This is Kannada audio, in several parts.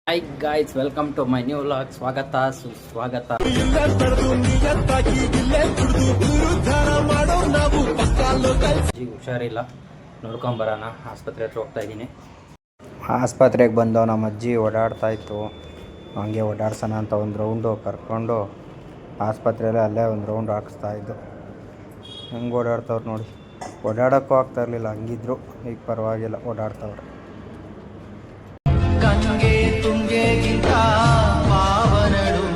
Hi guys, welcome to my new vlog. ಸ್ವಾಗತ ಸುಸ್ವಾಗತ. ಹುಷಾರಿಲ್ಲ, ನೋಡ್ಕೊಂಬರೋಣ. ಆಸ್ಪತ್ರೆ ಹತ್ರ ಹೋಗ್ತಾ ಇದ್ದೀನಿ. ಆಸ್ಪತ್ರೆಗೆ ಬಂದು ನಮ್ಮ ಅಜ್ಜಿ ಓಡಾಡ್ತಾ ಇತ್ತು. ಹಂಗೆ ಓಡಾಡ್ಸೋಣ ಅಂತ ಒಂದು ರೌಂಡು ಕರ್ಕೊಂಡು ಆಸ್ಪತ್ರೆಯಲ್ಲೇ ಅಲ್ಲೇ ಒಂದು ರೌಂಡ್ ಹಾಕಿಸ್ತಾ ಇದ್ದು. ಹೆಂಗೆ ಓಡಾಡ್ತವ್ರು ನೋಡಿ. ಓಡಾಡೋಕ್ಕೂ ಆಗ್ತಾ ಇರಲಿಲ್ಲ, ಹಂಗಿದ್ರು. ಈಗ ಪರವಾಗಿಲ್ಲ, ಓಡಾಡ್ತವ್ರೆ. ಗಂಗೆ ತುಂಗೆಗಿಂತ ಪಾವನಳು,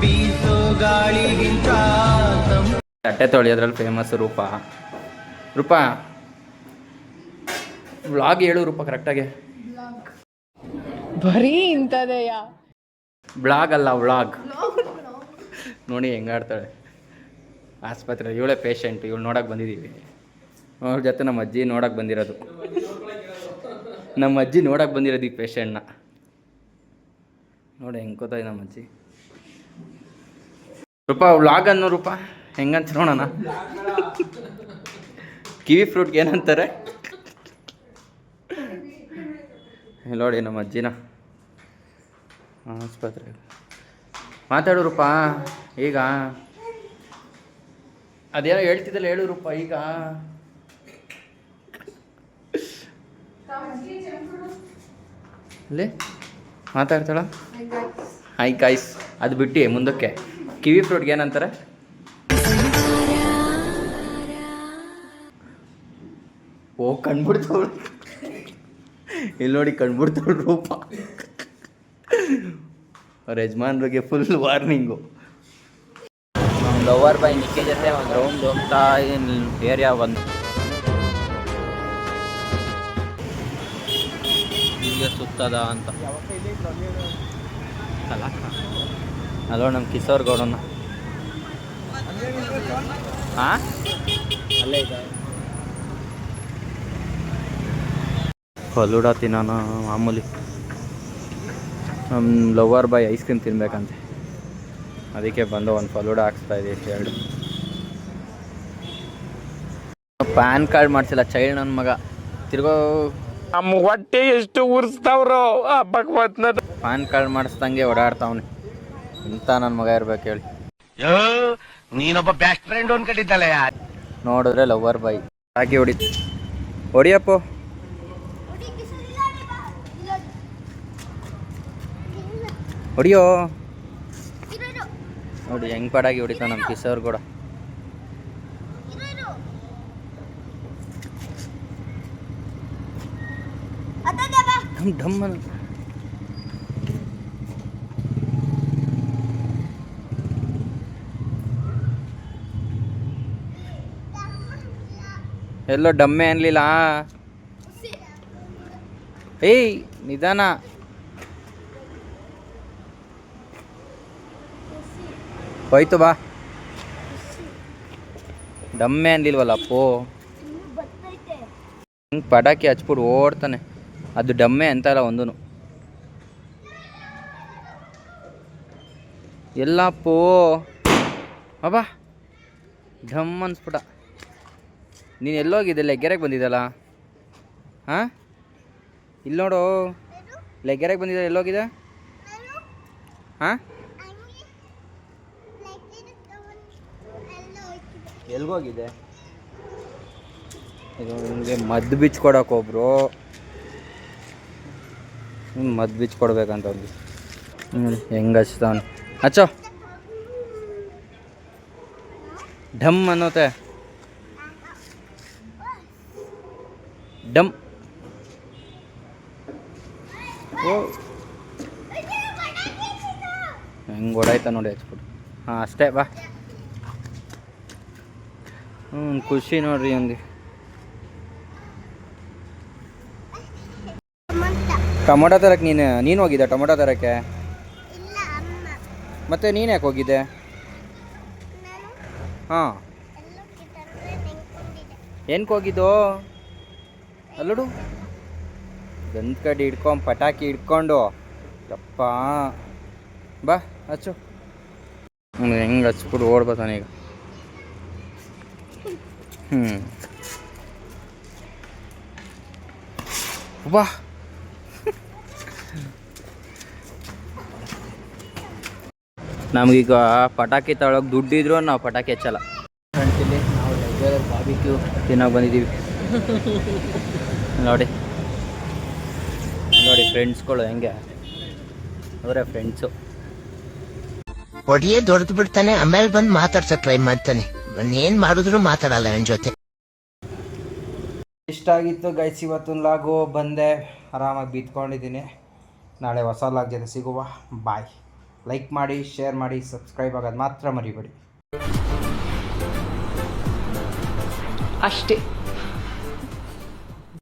ಬೀಸೋ ಗಾಳಿಗಿಂತ ತಟ್ಟೆ ತೊಳೆಯೋದ್ರಲ್ಲಿ ಫೇಮಸ್ ರೂಪ. ವ್ಲಾಗ್ ಹೇಳು ರೂಪ ಕರೆಕ್ಟಾಗಿ. ಬರೀ ಇಂಥದೆಯಾ? ಬ್ಲಾಗ್ ಅಲ್ಲ, ವ್ಲಾಗ್. ನೋಡಿ ಹೆಂಗಾಡ್ತಾಳೆ ಆಸ್ಪತ್ರೆ. ಇವಳೇ ಪೇಷಂಟ್, ಇವಳು ನೋಡೋಕೆ ಬಂದಿದ್ದೀವಿ. ಅವ್ರ ಜೊತೆ ನಮ್ಮ ಅಜ್ಜಿ ನೋಡೋಕೆ ಬಂದಿರೋದು. ಈ ಪೇಷಂಟ್ನ ನೋಡಿ ಹೆಂಗೆ ಕೂತಾಯಿ ನಮ್ಮ ಅಜ್ಜಿ. ರೂಪ ವ್ಲಾಗ್ ಅನ್ನೋ ರೂಪ ಹೆಂಗಂತ ನೋಡೋಣ. ಕಿವಿ ಫ್ರೂಟ್ಗೆ ಏನಂತಾರೆ ನೋಡಿ ನಮ್ಮ ಅಜ್ಜಿನ ಆಸ್ಪತ್ರೆ. ಮಾತಾಡು ರೂಪ. ಈಗ ಅದೇನೋ ಹೇಳ್ತಿದ್ದಲ್ಲ, ಹೇಳು ರೂಪ. ಈಗ ಅಲ್ಲಿ ಮಾತಾಡ್ತಾಳ. Hi guys. ಅದು ಬಿಟ್ಟು ಮುಂದಕ್ಕೆ ಕಿವಿ ಫ್ರೂಟ್ಗೆ ಏನಂತಾರೆ? ಓ, ಕಣ್ಬಿಡ್ತವಳು. ಇಲ್ಲಿ ನೋಡಿ, ಕಣ್ಬಿಡ್ತವಳು ರೂಪ. ಅವ್ರ ಯಜಮಾನ್ರಿಗೆ ಫುಲ್ ವಾರ್ನಿಂಗು. ನಮ್ಮ ಲವರ್ ಬಾಯ್ ನಿಕ್ಕಿ ಜೊತೆ ಒಂದು ರೌಂಡ್ ಹೋಗ್ತಾ ಏರಿಯಾ ಬಂದು ಹೀಗೆ ಸುತ್ತದ ಅಂತ. ಅಲ್ಲೋ ನಮ್ಮ ಕಿಶೋರ್ ಗೌಡನ. ಹಾಂ, ಅಲ್ಲೇ ಇದೆ. ಫಲೂಡ ತಿನ್ನೋಣ ಮಾಮೂಲಿ. ನಮ್ಮ ಲವರ್ ಬಾಯ್ ಐಸ್ ಕ್ರೀಮ್ ತಿನ್ಬೇಕಂತೆ, ಅದಕ್ಕೆ ಬಂದು ಒಂದು ಫಲೂಡ ಹಾಕ್ಸ್ತಾ ಇದೆ. ಎರಡು ಪ್ಯಾನ್ ಕಾರ್ಡ್ ಮಾಡಿಸಿಲ್ಲ ಚೈಲ್ಡ್ ನನ್ನ ಮಗ. ತಿರ್ಗೋ ನಮ್ಮ ಹೊಟ್ಟೆ ಎಷ್ಟು ಉರ್ಸ್ತಾವ್ರೋ ಭಗವತ್ನ. PAN card ಮಾಡಿಸ್ದಂಗೆ ಓಡಾಡ್ತಾವನೆ. ಇಂಥ ನನ್ನ ಮಗ ಇರ್ಬೇಕು ಹೇಳಿ. ನೀನೊಬ್ಬ ಬೆಸ್ಟ್ ಫ್ರೆಂಡ್ ಅನ್ಕೊಂಡಿದ್ದಲ್ಲ. ನೋಡಿದ್ರೆ ಲವರ್ ಬಾಯ್ ಹಾಕಿ ಹೊಡಿಯಪ್ಪ. ಹೊಡಿಯೋ ನೋಡಿ ಹೆಂಗ್ ಪಡಾಗಿ ಹೊಡಿತಾವ ನಮ್ಮ ಕಿಶೋರ್ ಕೂಡ. ಢಮ್ ಎಲ್ಲೋ ಡಮ್ಮೆ ಅನ್ಲಿಲ್ಲ. ಏಯ್ ನಿಧಾನ. ಹೋಯ್ತು ಬಾ. ಡಮ್ಮೆ ಅನ್ಲಿಲ್ವಲ್ಲ ಅಪ್ಪೋ. ಹಿಂಗೆ ಪಟಾಕಿ ಹಚ್ಬಿಟ್ಟು ಓಡ್ತಾನೆ. ಅದು ಡಮ್ಮೆ ಅಂತಲ್ಲ ಒಂದೂ. ಎಲ್ಲಪ್ಪೋ ಅಬ್ಬಾ, ಢಮ್ ಅನ್ಸ್ಬಿಟ. ನೀನು ಎಲ್ಲೋಗಿದ್ದೆ? ಲೆಗ್ಗೆರೆಗೆ ಬಂದಿದ್ದಲ್ಲ. ಹಾಂ, ಇಲ್ಲಿ ನೋಡು, ಲೆಗ್ಗೆರೆಗೆ ಬಂದಿದ್ದೆ. ಎಲ್ಲೋಗಿದೆ? ಹಾಂ, ಎಲ್ಗೋಗಿದೆ? ಇದು ನಿಮಗೆ ಮದ್ದು ಬಿಚ್ಕೊಡಕ್ಕೆ ಒಬ್ರು ಮದ್ದು ಬಿಚ್ಕೊಡ್ಬೇಕಂತ ಅವ್ರಿಗೆ. ಹೆಂಗೆ ಹಚ್ತಾವನು. ಹಚ್ಚೋ. ಢಮ್ ಅನ್ನೋತೆ. ಡಮ್. ಓ, ಹೆಂಗೆ ಓಡಾಯ್ತ ನೋಡಿ ಹಚ್ಬಿಟ್ಟು. ಹಾಂ, ಅಷ್ಟೇ ಬಾ. ಖುಷಿ ನೋಡ್ರಿ ಒಂದು. ಟೊಮೊಟೊ ತರಕ್ಕೆ ನೀನು ಹೋಗಿದ್ದೆ ಟೊಮೊಟೊ ತರಕ್ಕೆ? ಮತ್ತೆ ನೀನು ಯಾಕೆ ಹೋಗಿದ್ದೆ? ಹಾಂ, ಏನಕ್ಕೆ ಹೋಗಿದ್ದು? ಅಲ್ಲಡು ಗಂಧ ಕಡ್ಡಿ ಹಿಡ್ಕೊಂಡು ಪಟಾಕಿ ಹಿಡ್ಕೊಂಡು ಯಪ್ಪ. ಬಾ ಹಚ್ಚು. ಹೆಂಗೆ ಹಚ್ಬಿಟ್ಟು ಓಡ್ಬತ್ತಾನೆ ಈಗ. ಬಾ ನಮಗೀಗ ಪಟಾಕಿ ತಗೊಳಕ್ಕೆ ದುಡ್ಡಿದ್ರು ನಾವು ಪಟಾಕಿ ಹಚ್ಚಲ್ಲ. ಫ್ರೆಂಡ್ಸಲ್ಲಿ ನಾವು ರೆಗ್ಯುಲರ್ ಬಾರ್ಬಿಕ್ಯೂ ತಿನ್ನೋಕೆ ಬಂದಿದ್ದೀವಿ. ನೋಡಿ ನೋಡಿ ಫ್ರೆಂಡ್ಸ್ಗಳು ಹೆಂಗೆ ಅವರೇ ಫ್ರೆಂಡ್ಸು. ಒಡಿಯೇ ದೊಡ್ದು ಬಿಡ್ತಾನೆ, ಆಮೇಲೆ ಬಂದು ಮಾತಾಡ್ಸಕ್ ಟ್ರೈ ಮಾಡ್ತಾನೆ. ಏನ್ ಮಾಡಿದ್ರು ಮಾತಾಡಲ್ಲ ಅವನ ಜೊತೆ. ಇಷ್ಟ ಆಗಿತ್ತು ಗೈಸ್ ಇವತ್ತೊಂದು ಲಾಗು. ಬಂದೆ ಆರಾಮಾಗಿ ಬಿತ್ಕೊಂಡಿದ್ದೀನಿ. ನಾಳೆ ಹೊಸ ಲಾಗ್ ಜೊತೆ ಸಿಗುವ. ಬಾಯ್. ಲೈಕ್ ಮಾಡಿ, ಶೇರ್ ಮಾಡಿ, ಸಬ್ಸ್ಕ್ರೈಬ್ ಆಗೋದು ಮಾತ್ರ ಮರಿಬೇಡಿ. ಅಷ್ಟೇ.